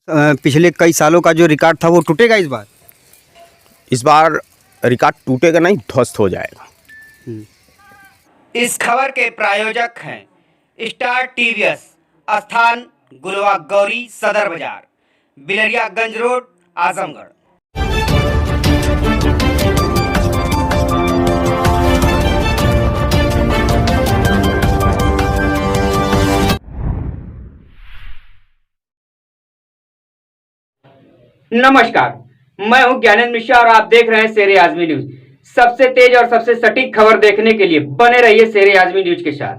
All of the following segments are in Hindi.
पिछले कई सालों का जो रिकॉर्ड था वो टूटेगा इस बार? इस बार रिकॉर्ड टूटेगा नहीं, ध्वस्त हो जाएगा। इस खबर के प्रायोजक हैं स्टार टीवीएस, स्थान गुलवा गौरी सदर बाजार, बिलरियागंज रोड, आजमगढ़। नमस्कार, मैं हूं ज्ञानेंद्र मिश्रा और आप देख रहे हैं शेरे आजमी न्यूज। सबसे तेज और सबसे सटीक खबर देखने के लिए बने रहिए शेरे आजमी न्यूज के साथ।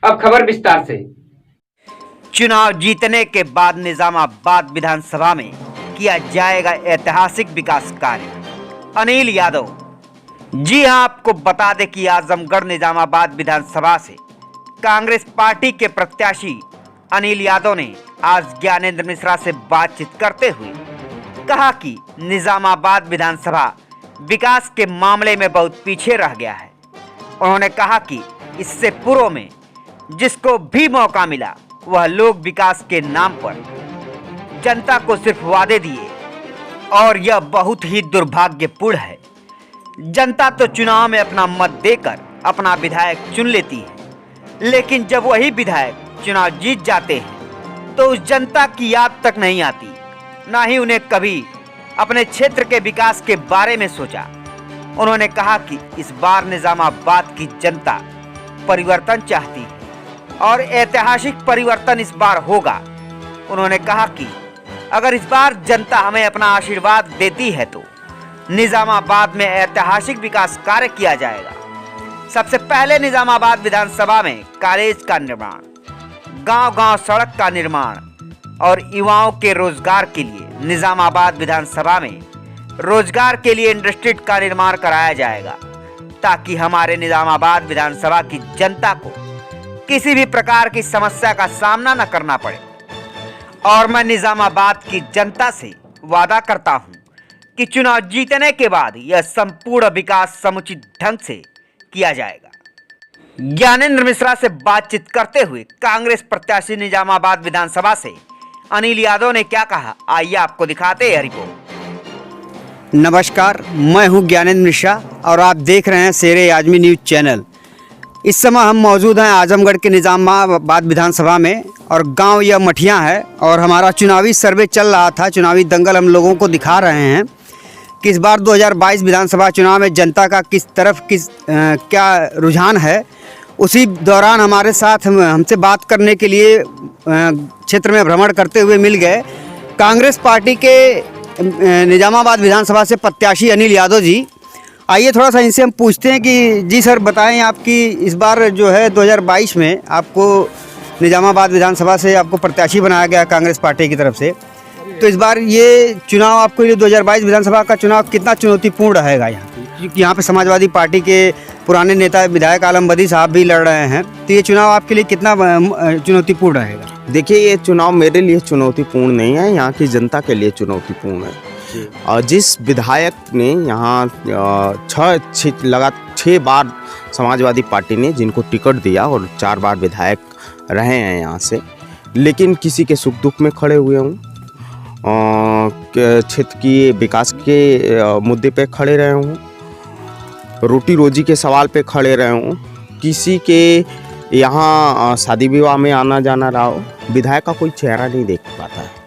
अब खबर विस्तार से। चुनाव जीतने के बाद निजामाबाद विधानसभा में किया जाएगा ऐतिहासिक विकास कार्य। अनिल यादव। जी हां, आपको बता दें कि आजमगढ़ निजामाबाद विधानसभा से कांग्रेस पार्टी के प्रत्याशी अनिल यादव ने आज ज्ञानेंद्र मिश्रा से बातचीत करते हुए कहा कि निजामाबाद विधानसभा विकास के मामले में बहुत पीछे रह गया है। उन्होंने कहा कि इससे पूर्व में जिसको भी मौका मिला वह लोग विकास के नाम पर जनता को सिर्फ वादे दिए और यह बहुत ही दुर्भाग्यपूर्ण है। जनता तो चुनाव में अपना मत देकर अपना विधायक चुन लेती है, लेकिन जब वही विधायक चुनाव जीत जाते हैं तो उस जनता की याद तक नहीं आती, ना ही उन्हें कभी अपने क्षेत्र के विकास के बारे में सोचा। उन्होंने कहा कि इस बार निजामाबाद की जनता परिवर्तन चाहती है और ऐतिहासिक परिवर्तन इस बार होगा। उन्होंने कहा कि अगर इस बार जनता हमें अपना आशीर्वाद देती है तो निजामाबाद में ऐतिहासिक विकास कार्य किया जाएगा। सबसे पहले निजामाबाद विधानसभा में कॉलेज का निर्माण, गांव-गांव सड़क का निर्माण और युवाओं के रोजगार के लिए निजामाबाद विधानसभा में रोजगार के लिए इंडस्ट्री का निर्माण कराया जाएगा, ताकि हमारे निजामाबाद विधानसभा की जनता को किसी भी प्रकार की समस्या का सामना न करना पड़े। और मैं निजामाबाद की जनता से वादा करता हूं कि चुनाव जीतने के बाद यह संपूर्ण विकास समुचित ढंग से किया जाएगा। ज्ञानेंद्र मिश्रा से बातचीत करते हुए कांग्रेस प्रत्याशी निजामाबाद विधानसभा से अनिल यादव ने क्या कहा, आइए आपको दिखाते हैं रिपोर्ट। नमस्कार, मैं हूं ज्ञानेंद्र मिश्रा और आप देख रहे हैं शेरे आजमी न्यूज चैनल। इस समय हम मौजूद हैं आजमगढ़ के निजामाबाद विधानसभा में और गांव यह मठिया है और हमारा चुनावी सर्वे चल रहा था। चुनावी दंगल हम लोगों को दिखा रहे हैं कि इस बार 2022 विधानसभा चुनाव में जनता का किस तरफ क्या रुझान है। उसी दौरान हमारे साथ हमसे बात करने के लिए क्षेत्र में भ्रमण करते हुए मिल गए कांग्रेस पार्टी के निजामाबाद विधानसभा से प्रत्याशी अनिल यादव जी। आइए थोड़ा सा इनसे हम पूछते हैं कि जी सर बताएं, आपकी इस बार जो है 2022 में आपको निजामाबाद विधानसभा से आपको प्रत्याशी बनाया गया कांग्रेस पार्टी की तरफ से, तो इस बार ये चुनाव आपको लिए 2022 विधानसभा का चुनाव कितना चुनौतीपूर्ण रहेगा यहाँ पे? क्योंकि यहाँ पे समाजवादी पार्टी के पुराने नेता विधायक आलम बदी साहब भी लड़ रहे हैं, तो ये चुनाव आपके लिए कितना चुनौतीपूर्ण रहेगा? देखिए, ये चुनाव मेरे लिए चुनौतीपूर्ण नहीं है, यहाँ की जनता के लिए चुनौतीपूर्ण है। और जिस विधायक ने यहाँ 6 बार समाजवादी पार्टी ने जिनको टिकट दिया और 4 बार विधायक रहे हैं यहाँ से, लेकिन किसी के सुख दुख में खड़े हुए हूँ, क्षेत्र की विकास के मुद्दे पे खड़े रहे हूँ, रोटी रोजी के सवाल पे खड़े रहे हूँ, किसी के यहाँ शादी विवाह में आना जाना रहा हो, विधायक का कोई चेहरा नहीं देख पाता है।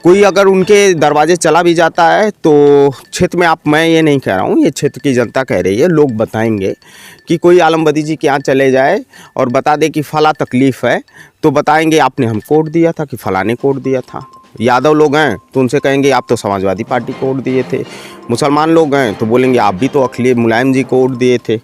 कोई अगर उनके दरवाजे चला भी जाता है तो क्षेत्र में, मैं ये नहीं कह रहा हूँ, ये क्षेत्र की जनता कह रही है, लोग बताएंगे कि कोई आलम बदी जी के यहाँ चले जाए और बता दे कि फला तकलीफ़ है, तो बताएंगे आपने हम कोड दिया था कि फला ने कोड दिया था। यादव लोग हैं तो उनसे कहेंगे आप तो समाजवादी पार्टी को वोट दिए थे। मुसलमान लोग हैं तो बोलेंगे आप भी तो अखिलेश मुलायम जी को वोट दिए थे,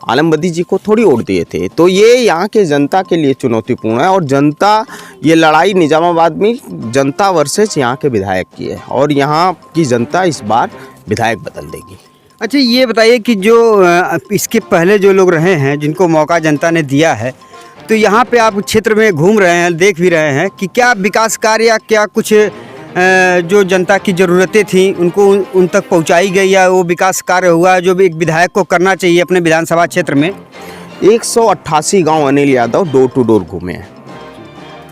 आलम बदी जी को थोड़ी वोट दिए थे। तो ये यहाँ के जनता के लिए चुनौतीपूर्ण है और जनता, ये लड़ाई निजामाबाद में जनता वर्सेस यहाँ के विधायक की है और यहाँ की जनता इस बार विधायक बदल देगी। अच्छा, ये बताइए कि जो इसके पहले जो लोग रहे हैं जिनको मौका जनता ने दिया है, तो यहाँ पे आप क्षेत्र में घूम रहे हैं, देख भी रहे हैं कि क्या विकास कार्य या क्या कुछ जो जनता की ज़रूरतें थी उनको उन तक पहुँचाई गई या वो विकास कार्य हुआ जो भी एक विधायक को करना चाहिए अपने विधानसभा क्षेत्र में? 188 गांव Anil Yadav door to door घूमे हैं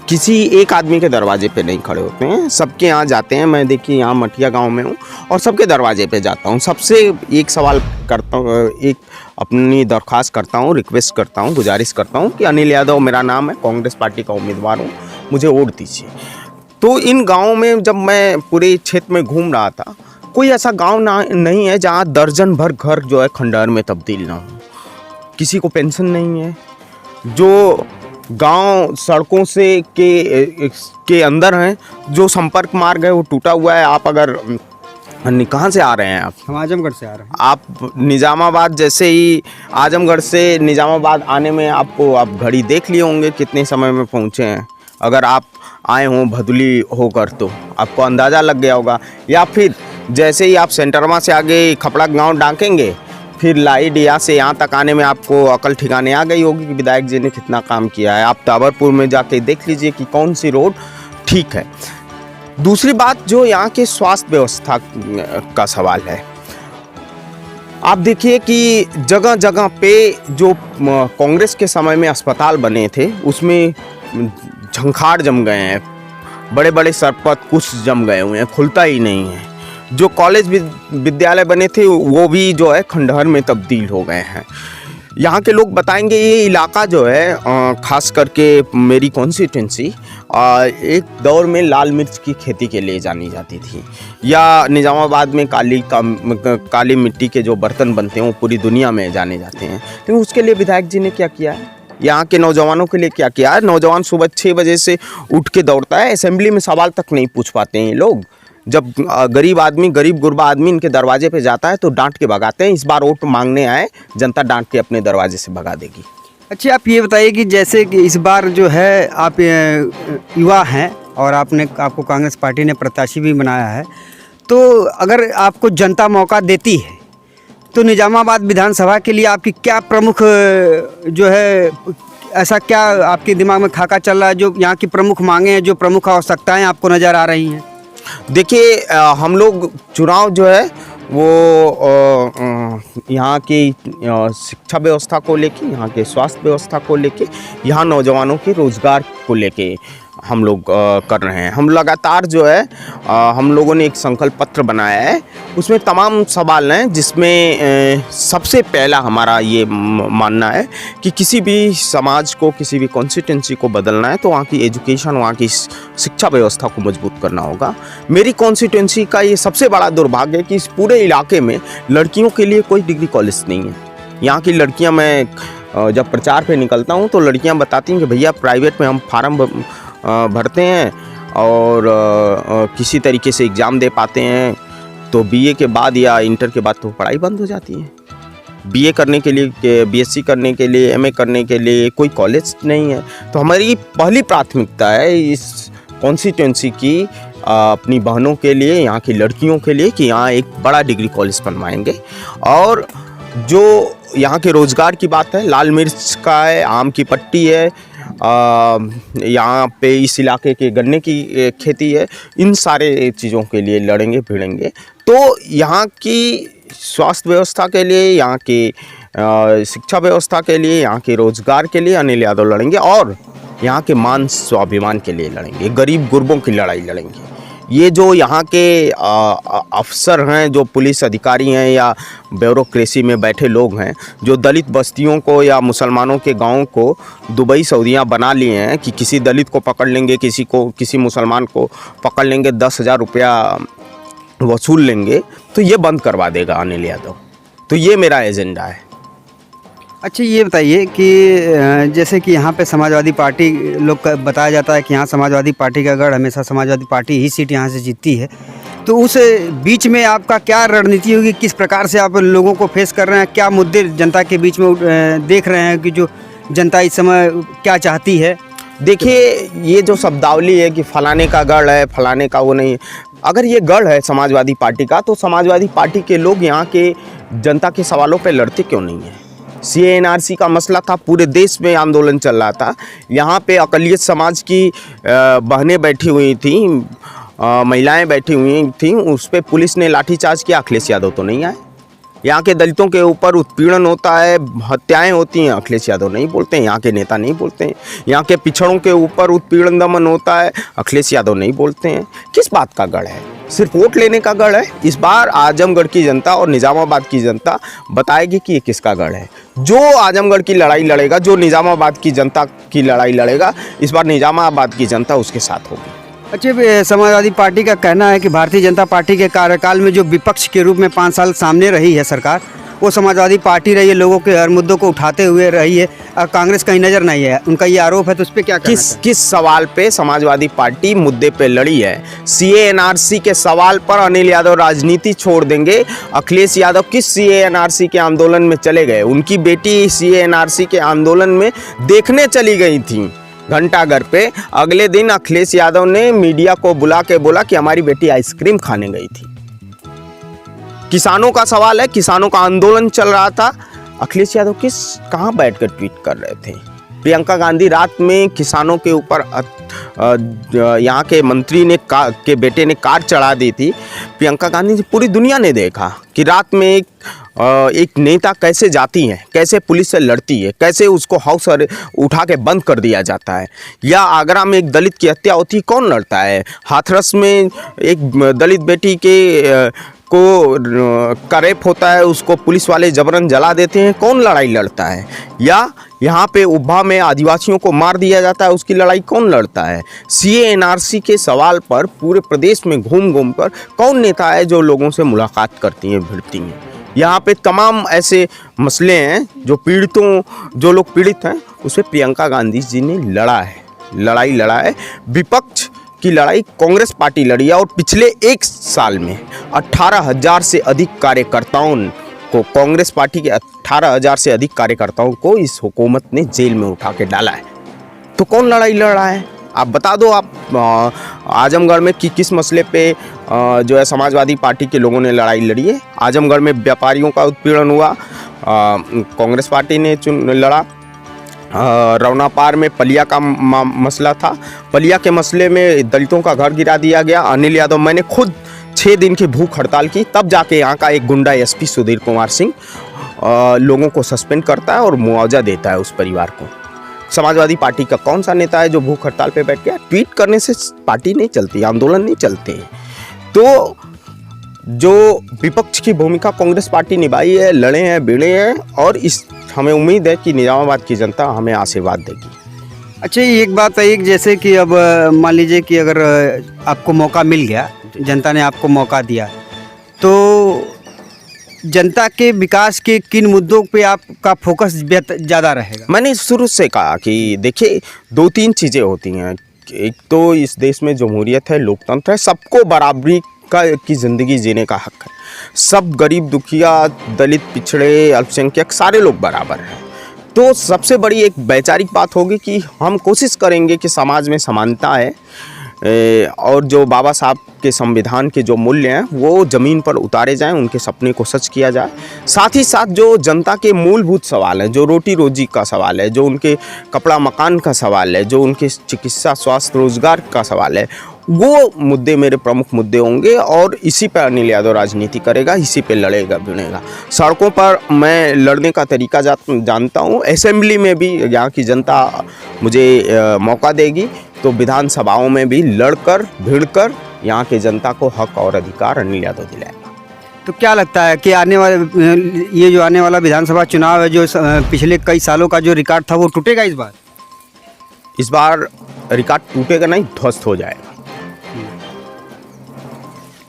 किसी एक आदमी के दरवाजे पे नहीं खड़े होते हैं, सबके यहाँ जाते हैं। मैं देखिए यहाँ मठिया गांव में हूँ और सबके दरवाजे पे जाता हूँ। सबसे एक सवाल करता हूँ, एक अपनी दरख्वास्त करता हूँ, रिक्वेस्ट करता हूँ, गुजारिश करता हूँ कि अनिल यादव मेरा नाम है, कांग्रेस पार्टी का उम्मीदवार हूँ, मुझे वोट दीजिए। तो इन गाँव में जब मैं पूरे क्षेत्र में घूम रहा था, कोई ऐसा गाँव नहीं है जहाँ दर्जन भर घर जो है खंडहर में तब्दील ना हो। किसी को पेंशन नहीं है, जो गांव सड़कों से के अंदर हैं, जो संपर्क मार्ग है वो टूटा हुआ है। आप अगर कहाँ से आ रहे हैं आप? हम आजमगढ़ से आ रहे हैं। आप निज़ामाबाद जैसे ही आजमगढ़ से निज़ामाबाद आने में आपको, आप घड़ी देख लिए होंगे कितने समय में पहुँचे हैं। अगर आप आए हों भदुली होकर तो आपको अंदाज़ा लग गया होगा। या फिर जैसे ही आप सेंटरमा से आगे खपड़ा गाँव डांकेंगे, फिर लाइडिया से यहाँ तक आने में आपको अकल ठिकाने आ गई होगी कि विधायक जी ने कितना काम किया है। आप टावरपुर में जाके देख लीजिए कि कौन सी रोड ठीक है। दूसरी बात जो यहाँ के स्वास्थ्य व्यवस्था का सवाल है, आप देखिए कि जगह जगह पे जो कांग्रेस के समय में अस्पताल बने थे उसमें झंखाड़ जम गए हैं, बड़े बड़े सरपत कुछ जम गए हुए हैं, खुलता ही नहीं है। जो कॉलेज विद्यालय बने थे वो भी जो है खंडहर में तब्दील हो गए हैं। यहाँ के लोग बताएंगे ये इलाका जो है खास करके मेरी कॉन्स्टिट्यूंसी एक दौर में लाल मिर्च की खेती के लिए जानी जाती थी, या निज़ामाबाद में काली मिट्टी के जो बर्तन बनते हैं वो पूरी दुनिया में जाने जाते हैं। लेकिन उसके लिए विधायक जी ने क्या किया है, यहाँ के नौजवानों के लिए क्या किया है? नौजवान सुबह 6 बजे से उठ के दौड़ता है, असेंबली में सवाल तक नहीं पूछ पाते हैं ये लोग। जब गरीब गुरबा आदमी इनके दरवाजे पे जाता है तो डांट के भगाते हैं। इस बार वोट मांगने आए, जनता डांट के अपने दरवाजे से भगा देगी। अच्छा, आप ये बताइए कि जैसे कि इस बार जो है आप युवा हैं और आपको कांग्रेस पार्टी ने प्रत्याशी भी बनाया है, तो अगर आपको जनता मौका देती है तो निज़ामाबाद विधानसभा के लिए आपकी क्या प्रमुख जो है, ऐसा क्या आपके दिमाग में खाका चल रहा है जो यहाँ की प्रमुख मांगे हैं, जो प्रमुख आवश्यकताएं आपको नज़र आ रही हैं? देखिए, हम लोग चुनाव जो है वो यहाँ की शिक्षा व्यवस्था को लेके, यहाँ के स्वास्थ्य व्यवस्था को लेके, यहाँ नौजवानों के रोज़गार को लेके हम लोग कर रहे हैं। हम लगातार जो है हम लोगों ने एक संकल्प पत्र बनाया है, उसमें तमाम सवाल हैं, जिसमें सबसे पहला हमारा ये मानना है कि किसी भी समाज को, किसी भी कॉन्स्टिट्यूंसी को बदलना है तो वहाँ की एजुकेशन, वहाँ की शिक्षा व्यवस्था को मजबूत करना होगा। मेरी कॉन्स्टिट्यूंसी का ये सबसे बड़ा दुर्भाग्य है कि इस पूरे इलाके में लड़कियों के लिए कोई डिग्री कॉलेज नहीं है। यहाँ की लड़कियाँ, मैं जब प्रचार पे निकलता हूँ तो लड़कियाँ बताती हैं कि भैया प्राइवेट में हम फार्म भरते हैं और किसी तरीके से एग्ज़ाम दे पाते हैं, तो बीए के बाद या इंटर के बाद तो पढ़ाई बंद हो जाती है। बीए करने के लिए, बीएससी करने के लिए, एमए करने के लिए कोई कॉलेज नहीं है। तो हमारी पहली प्राथमिकता है इस कॉन्स्टिट्यूंसी की अपनी बहनों के लिए, यहाँ की लड़कियों के लिए, कि यहाँ एक बड़ा डिग्री कॉलेज बनवाएंगे। और जो यहाँ के रोज़गार की बात है, लाल मिर्च का है, आम की पट्टी है, यहाँ पे इस इलाके के गन्ने की खेती है, इन सारे चीज़ों के लिए लड़ेंगे भिड़ेंगे। तो यहाँ की स्वास्थ्य व्यवस्था के लिए, यहाँ की शिक्षा व्यवस्था के लिए, यहाँ के रोज़गार के लिए अनिल यादव लड़ेंगे और यहाँ के मान स्वाभिमान के लिए लड़ेंगे, गरीब गुरबों की लड़ाई लड़ेंगे। ये जो यहाँ के अफसर हैं, जो पुलिस अधिकारी हैं या ब्यूरोक्रेसी में बैठे लोग हैं, जो दलित बस्तियों को या मुसलमानों के गाँव को दुबई सऊदियाँ बना लिए हैं कि किसी दलित को पकड़ लेंगे, किसी मुसलमान को पकड़ लेंगे, 10,000 रुपया वसूल लेंगे, तो ये बंद करवा देगा अनिल यादव। तो ये मेरा एजेंडा है। अच्छा, ये बताइए कि जैसे कि यहाँ पे समाजवादी पार्टी लोग का बताया जाता है कि यहाँ समाजवादी पार्टी का गढ़, हमेशा समाजवादी पार्टी ही सीट यहाँ से जीतती है, तो उस बीच में आपका क्या रणनीति होगी? किस प्रकार से आप लोगों को फेस कर रहे हैं? क्या मुद्दे जनता के बीच में देख रहे हैं कि जो जनता इस समय क्या चाहती है? देखिए, ये जो शब्दावली है कि फलाने का गढ़ है, फलाने का वो नहीं है, अगर ये गढ़ है समाजवादी पार्टी का, तो समाजवादी पार्टी के लोग यहाँ के जनता के सवालों पर लड़ते क्यों नहीं हैं? CA/NRC का मसला था, पूरे देश में आंदोलन चल रहा था, यहाँ पे अक़लियत समाज की बहनें बैठी हुई थी, महिलाएं बैठी हुई थी, उस पर पुलिस ने लाठीचार्ज किया, अखिलेश यादव तो नहीं आए। यहाँ के दलितों के ऊपर उत्पीड़न होता है, हत्याएं होती हैं, अखिलेश यादव नहीं बोलते हैं, यहाँ के नेता नहीं बोलते हैं। यहाँ के पिछड़ों के ऊपर उत्पीड़न दमन होता है, अखिलेश यादव नहीं बोलते हैं। किस बात का गढ़ है? सिर्फ वोट लेने का गढ़ है। इस बार आजमगढ़ की जनता और निज़ामाबाद की जनता बताएगी कि ये किसका गढ़ है। जो आजमगढ़ की लड़ाई लड़ेगा, जो निज़ामाबाद की जनता की लड़ाई लड़ेगा, इस बार निज़ामाबाद की जनता उसके साथ होगी। अच्छा, समाजवादी पार्टी का कहना है कि भारतीय जनता पार्टी के कार्यकाल में जो विपक्ष के रूप में 5 साल सामने रही है सरकार, वो समाजवादी पार्टी रही है, लोगों के हर मुद्दों को उठाते हुए रही है, और कांग्रेस कहीं नज़र नहीं है। उनका ये आरोप है, तो उस पर क्या कहना है? किस सवाल पे समाजवादी पार्टी मुद्दे पे लड़ी है? सीए एनआरसी के सवाल पर अनिल यादव राजनीति छोड़ देंगे। अखिलेश यादव किस सीए एनआरसी के आंदोलन में चले गए? उनकी बेटी सीए एनआरसी के आंदोलन में देखने चली गई थी घंटाघर पे। अगले दिन अखिलेश यादव ने मीडिया को बुला के बोला कि हमारी बेटी आइसक्रीम खाने गई थी। किसानों का सवाल है, किसानों का आंदोलन चल रहा था, अखिलेश यादव कहाँ बैठकर ट्वीट कर रहे थे? प्रियंका गांधी रात में किसानों के ऊपर यहाँ के मंत्री ने के बेटे ने कार चढ़ा दी थी। प्रियंका गांधी पूरी दुनिया ने देखा कि रात में एक नेता कैसे जाती है, कैसे पुलिस से लड़ती है, कैसे उसको हाउस उठा के बंद कर दिया जाता है। या आगरा में एक दलित की हत्या होती, कौन लड़ता है? हाथरस में एक दलित बेटी के का रेप होता है, उसको पुलिस वाले जबरन जला देते हैं, कौन लड़ाई लड़ता है? या यहाँ पे उब्भा में आदिवासियों को मार दिया जाता है, उसकी लड़ाई कौन लड़ता है? सीए एनआरसी के सवाल पर पूरे प्रदेश में घूम घूम कर कौन नेता है जो लोगों से मुलाकात करती हैं, भिड़ती हैं? यहाँ पे तमाम ऐसे मसले हैं जो लोग पीड़ित हैं, उस पर प्रियंका गांधी जी ने लड़ाई लड़ा है। विपक्ष की लड़ाई कांग्रेस पार्टी लड़ी है, और पिछले 1 साल में 18,000 से अधिक कार्यकर्ताओं को, कांग्रेस पार्टी के 18,000 से अधिक कार्यकर्ताओं को इस हुकूमत ने जेल में उठा के डाला है। तो कौन लड़ाई लड़ रहा है? आप बता दो। आप आजमगढ़ में किस मसले पे जो है समाजवादी पार्टी के लोगों ने लड़ाई लड़ी है? आजमगढ़ में व्यापारियों का उत्पीड़न हुआ, कांग्रेस पार्टी ने लड़ा। रवनापार में पलिया का मसला था, पलिया के मसले में दलितों का घर गिरा दिया गया। अनिल यादव, मैंने खुद 6 दिन की भूख हड़ताल की, तब जाके यहाँ का एक गुंडा एसपी सुधीर कुमार सिंह लोगों को सस्पेंड करता है और मुआवजा देता है उस परिवार को। समाजवादी पार्टी का कौन सा नेता है जो भूख हड़ताल पे बैठ गया? ट्वीट करने से पार्टी नहीं चलती, आंदोलन नहीं चलते। तो जो विपक्ष की भूमिका कांग्रेस पार्टी निभाई है, लड़े हैं, भिड़े हैं, और हमें उम्मीद है कि निज़ामाबाद की जनता हमें आशीर्वाद देगी। अच्छा, एक बात है, जैसे कि अब मान लीजिए कि अगर आपको मौका मिल गया, जनता ने आपको मौका दिया, तो जनता के विकास के किन मुद्दों पे आपका फोकस ज़्यादा रहेगा? मैंने शुरू से कहा कि देखिए 2-3 चीज़ें होती हैं। एक तो इस देश में जमहूरियत है, लोकतंत्र है, सबको बराबरी की ज़िंदगी जीने का हक है। सब गरीब, दुखिया, दलित, पिछड़े, अल्पसंख्यक सारे लोग बराबर हैं। तो सबसे बड़ी एक वैचारिक बात होगी कि हम कोशिश करेंगे कि समाज में समानता है, और जो बाबा साहब के संविधान के जो मूल्य हैं वो ज़मीन पर उतारे जाएं, उनके सपने को सच किया जाए। साथ ही साथ जो जनता के मूलभूत सवाल हैं, जो रोटी रोजी का सवाल है, जो उनके कपड़ा मकान का सवाल है, जो उनके चिकित्सा, स्वास्थ्य, रोजगार का सवाल है, वो मुद्दे मेरे प्रमुख मुद्दे होंगे। और इसी पर अनिल यादव राजनीति करेगा, इसी पे लड़ेगा, भिड़ेगा। सड़कों पर मैं लड़ने का तरीका जानता हूँ। असेंबली में भी यहाँ की जनता मुझे मौका देगी, तो विधानसभाओं में भी लड़कर, भिड़कर यहाँ के जनता को हक और अधिकार अनिल यादव दिलाएगा। तो क्या लगता है कि आने वाला विधानसभा चुनाव है, जो पिछले कई सालों का जो रिकॉर्ड था, वो टूटेगा इस बार? इस बार रिकॉर्ड टूटेगा नहीं, ध्वस्त हो जाएगा।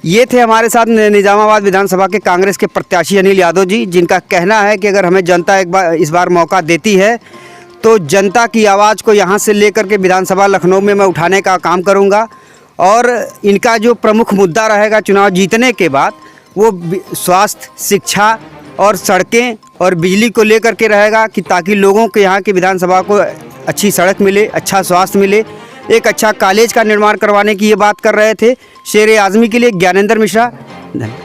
ये थे हमारे साथ निज़ामाबाद विधानसभा के कांग्रेस के प्रत्याशी अनिल यादव जी, जिनका कहना है कि अगर हमें जनता इस बार मौका देती है, तो जनता की आवाज़ को यहाँ से लेकर के विधानसभा लखनऊ में मैं उठाने का काम करूँगा। और इनका जो प्रमुख मुद्दा रहेगा चुनाव जीतने के बाद, वो स्वास्थ्य, शिक्षा और सड़कें और बिजली को लेकर के रहेगा, कि ताकि लोगों के यहाँ की विधानसभा को अच्छी सड़क मिले, अच्छा स्वास्थ्य मिले, एक अच्छा कॉलेज का निर्माण करवाने की ये बात कर रहे थे। शेर-ए-आज़मी के लिए ज्ञानेंद्र मिश्रा, धन्यवाद।